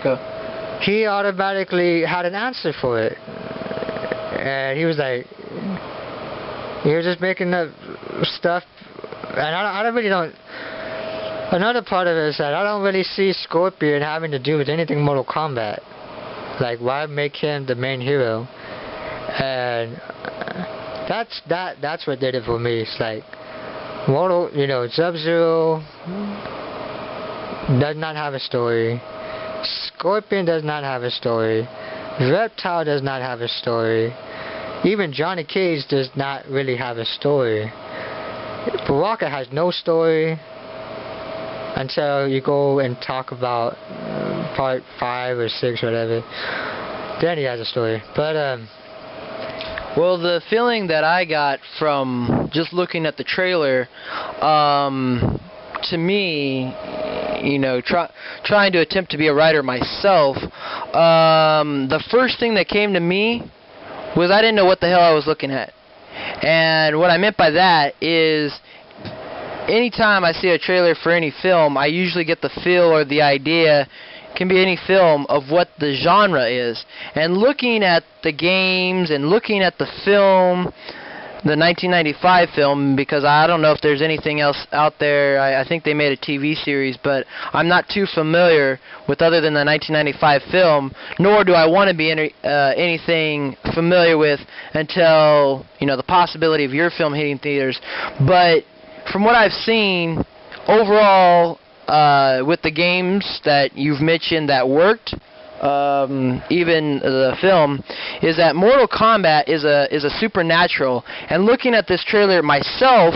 Go. He automatically had an answer for it, and he was just making up stuff, and I don't really don't. Another part of it is that I don't really see Scorpion having to do with anything Mortal Kombat. Like, why make him the main hero? And that's what did it for me. It's like Sub-Zero does not have a story. Scorpion does not have a story. Reptile does not have a story. Even Johnny Cage does not really have a story. Baraka has no story until you go and talk about part 5 or 6 or whatever. Then he has a story. But well, the feeling that I got from just looking at the trailer, to me, trying to attempt to be a writer myself, the first thing that came to me was I didn't know what the hell I was looking at. And what I meant by that is, anytime I see a trailer for any film, I usually get the feel or the idea, can be any film, of what the genre is. And looking at the games and looking at the film, the 1995 film, because I don't know if there's anything else out there. I think they made a TV series, but I'm not too familiar with other than the 1995 film, nor do I want to be anything familiar with until, the possibility of your film hitting theaters. But from what I've seen, overall, with the games that you've mentioned that worked, even the film, is that Mortal Kombat is a supernatural. And looking at this trailer myself,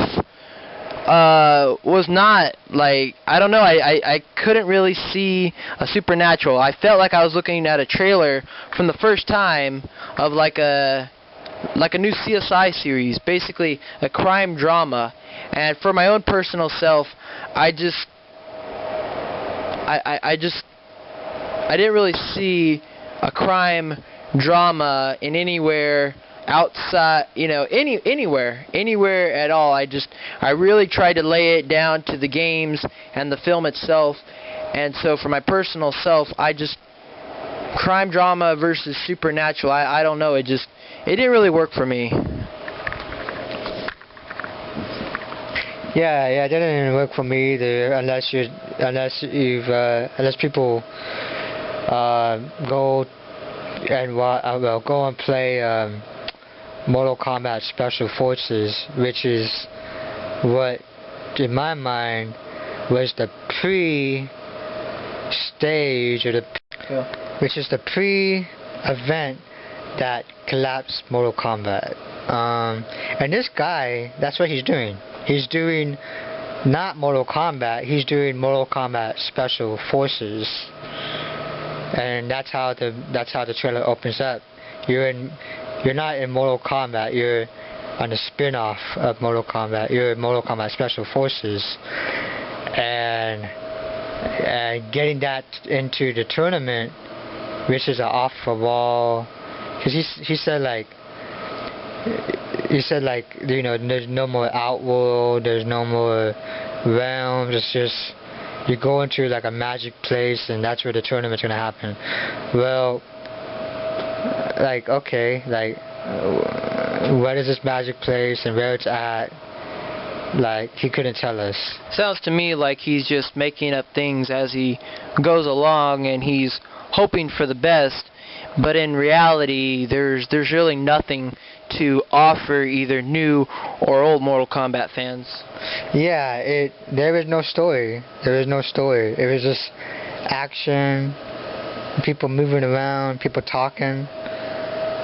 was not like, I don't know, I couldn't really see a supernatural. I felt like I was looking at a trailer from the first time of like a new CSI series, basically a crime drama. And for my own personal self, I didn't really see a crime drama in anywhere outside, anywhere at all. I really tried to lay it down to the games and the film itself. And so for my personal self, crime drama versus supernatural, I don't know, it didn't really work for me. Yeah, it didn't work for me either, unless people go and play Mortal Kombat Special Forces, which is what, in my mind, was the pre-stage, which is the pre-event that collapsed Mortal Kombat. And this guy, that's what he's doing. He's doing not Mortal Kombat, he's doing Mortal Kombat Special Forces. And that's how the trailer opens up. You're not in Mortal Kombat, you're on the spin-off of Mortal Kombat. You're in Mortal Kombat Special Forces. And getting that into the tournament, which is an off-the-wall, because he said there's no more Outworld, there's no more realms, it's just you go into like a magic place and that's where the tournament's gonna happen. Well, okay, what is this magic place and where it's at? He couldn't tell us. Sounds to me like he's just making up things as he goes along and he's hoping for the best, but in reality there's really nothing to offer either new or old Mortal Kombat fans. Yeah, there was no story. There was no story. It was just action, people moving around, people talking.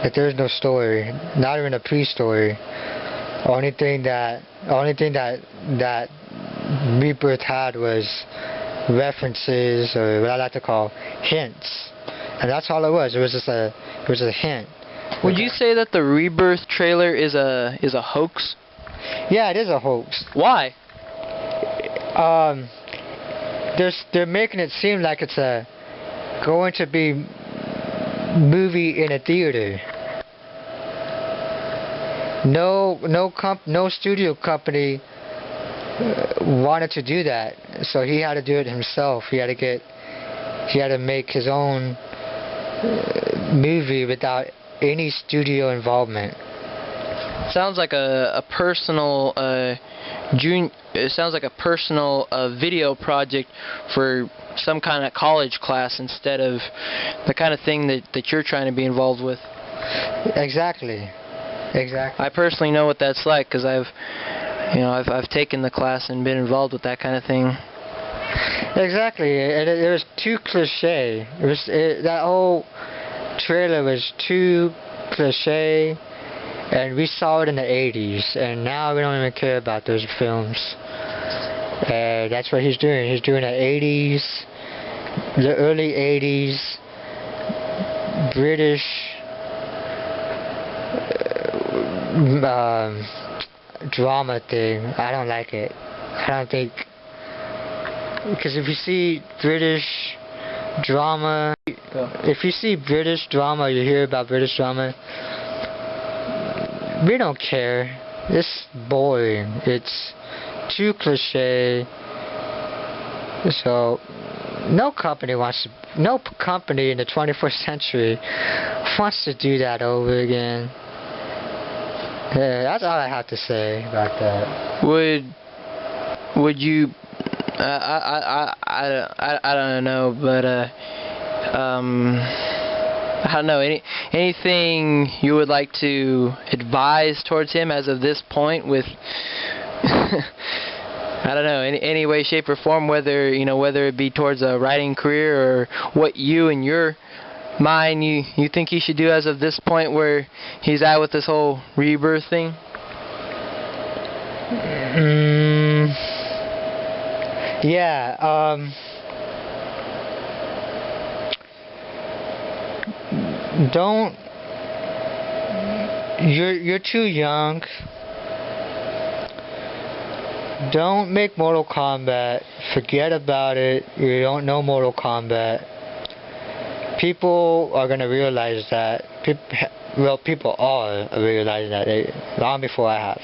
But there was no story. Not even a pre-story. Only thing that Rebirth had was references, or what I like to call hints. And that's all it was. It was just a hint. Would you say that the Rebirth trailer is a hoax? Yeah, it is a hoax. Why? They're making it seem like it's going to be movie in a theater. No studio company wanted to do that, so he had to do it himself. He had to get he had to make his own movie without any studio involvement. Sounds like a personal it sounds like a personal video project for some kind of college class instead of the kind of thing that you're trying to be involved with. Exactly. I personally know what that's like because I've taken the class and been involved with that kind of thing. Exactly. It was too cliche. That whole trailer was too cliche, and we saw it in the 80s, and now we don't even care about those films. And that's what he's doing. He's doing the 80s, the early 80s British drama thing. I don't like it. I don't think, because if you see British drama, you hear about British drama, we don't care. It's boring. It's too cliche. So no company in the 21st century wants to do that over again. Yeah, that's all I have to say about that. Would you? I don't know, but I don't know. Anything you would like to advise towards him as of this point with? I don't know, any way, shape, or form, whether it be towards a writing career or what you in your mind you think he should do as of this point where he's at with this whole rebirth thing? Yeah. Don't. You're too young. Don't make Mortal Kombat. Forget about it. You don't know Mortal Kombat. People are gonna realize that. People are realizing that long before I have.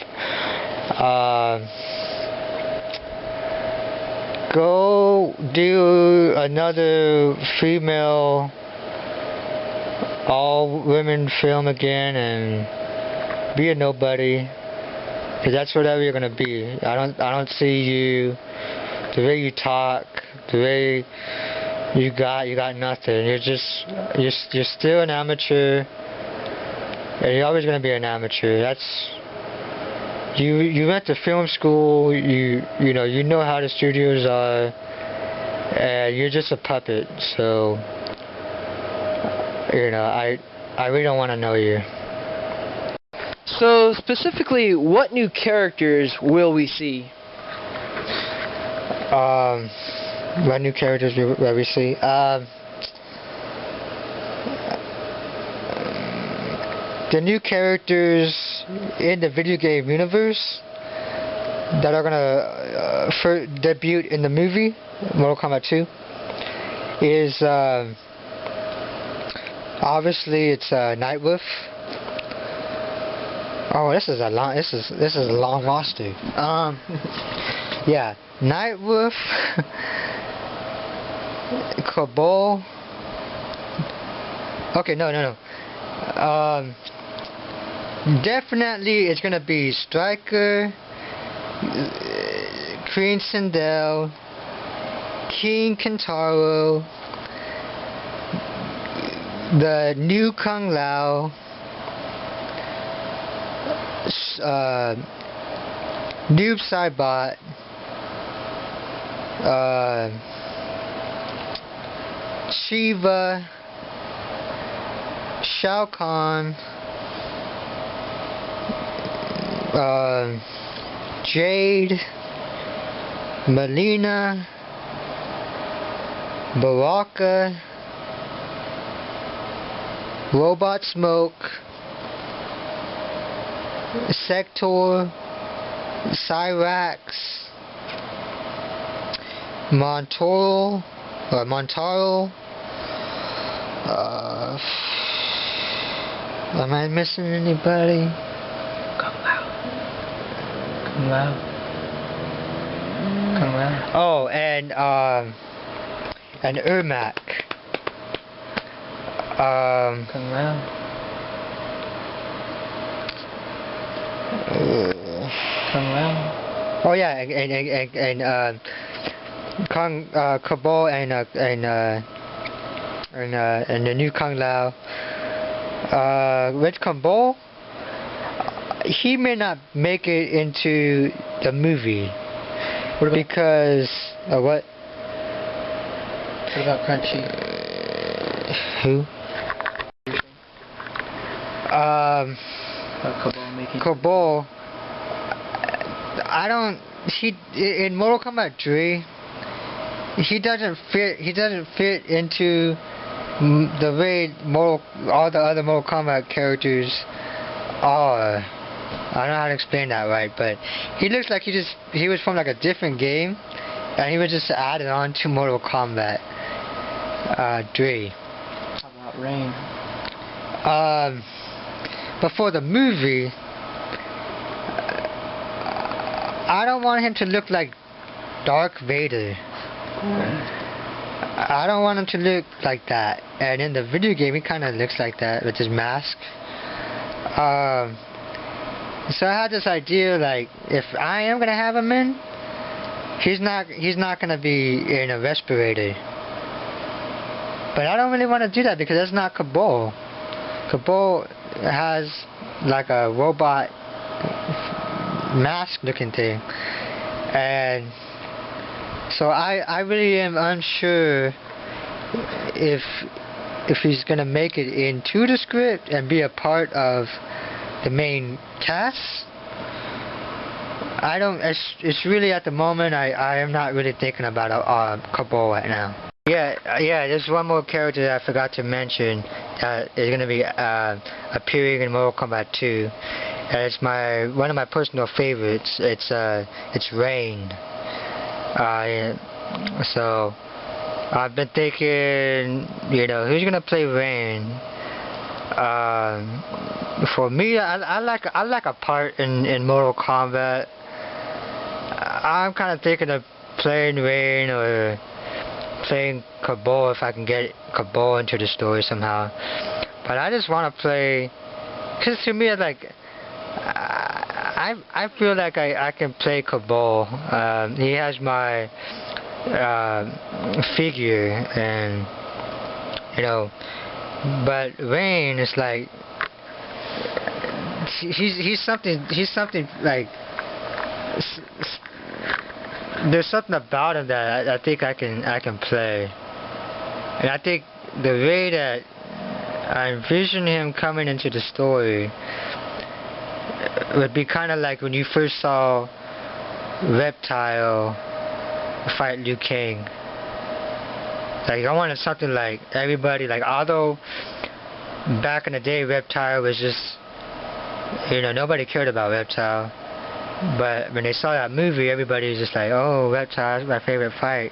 Go do another female all-women film again and be a nobody. Cause that's whatever you're gonna be. I don't see you, the way you talk, the way you got nothing. You're still an amateur, and you're always gonna be an amateur. You went to film school. You know how the studios are, and you're just a puppet. So I really don't want to know you. So specifically, what new characters will we see? What new characters will we see? The new characters in the video game universe that are gonna debut in the movie Mortal Kombat 2 is obviously it's Nightwolf. Oh, this is a long roster. Yeah, Nightwolf, Cabal. Okay, no. Definitely, it's gonna be Striker, Queen Sindel, King Kentaro, the new Kung Lao, Noob Saibot, Shiva, Shao Kahn, Jade, Melina, Baraka, Robot Smoke, Sector, Cyrax, Montaro. Am I missing anybody? Kung Lao. Oh, and and Ermac. Kung Lao. Kung Lao. Oh yeah, and Cabal and the new Kung Lao. With Cabal, he may not make it into the movie. What about, because what? What about Crunchy? Who? Cabal making. Cabal. I don't. In Mortal Kombat 3, he doesn't fit. He doesn't fit into the way all the other Mortal Kombat characters are. I don't know how to explain that right, but he looks like he was from like a different game, and he was just added on to Mortal Kombat 3. How about Rain? But for the movie, I don't want him to look like Darth Vader. I don't want him to look like that. And in the video game, he kind of looks like that with his mask. So I had this idea, like, if I am gonna have him in, he's not gonna be in a respirator. But I don't really want to do that because that's not Cabal. Cabal has like a robot mask looking thing, and so I really am unsure if he's gonna make it into the script and be a part of the main cast. I don't. It's really at the moment I am not really thinking about Cabal right now. Yeah. There's one more character that I forgot to mention that is gonna be appearing in Mortal Kombat 2. And it's one of my personal favorites. It's Rain. So I've been thinking, who's gonna play Rain? For me, I like a part in Mortal Kombat. I'm kind of thinking of playing Rain or playing Cabal if I can get Cabal into the story somehow. But I just want to play, because to me, I feel like I can play Cabal. He has my figure, and but Rain is like he's something like there's something about him that I think I can play, and I think the way that I envision him coming into the story would be kind of like when you first saw Reptile fight Liu Kang. Like, I wanted something like everybody, like, although back in the day Reptile was just, nobody cared about Reptile, but when they saw that movie, everybody was just like, oh, Reptile is my favorite fight.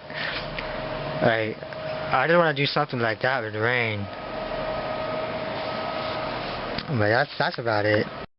Like, I just want to do something like that with Rain. But that's about it.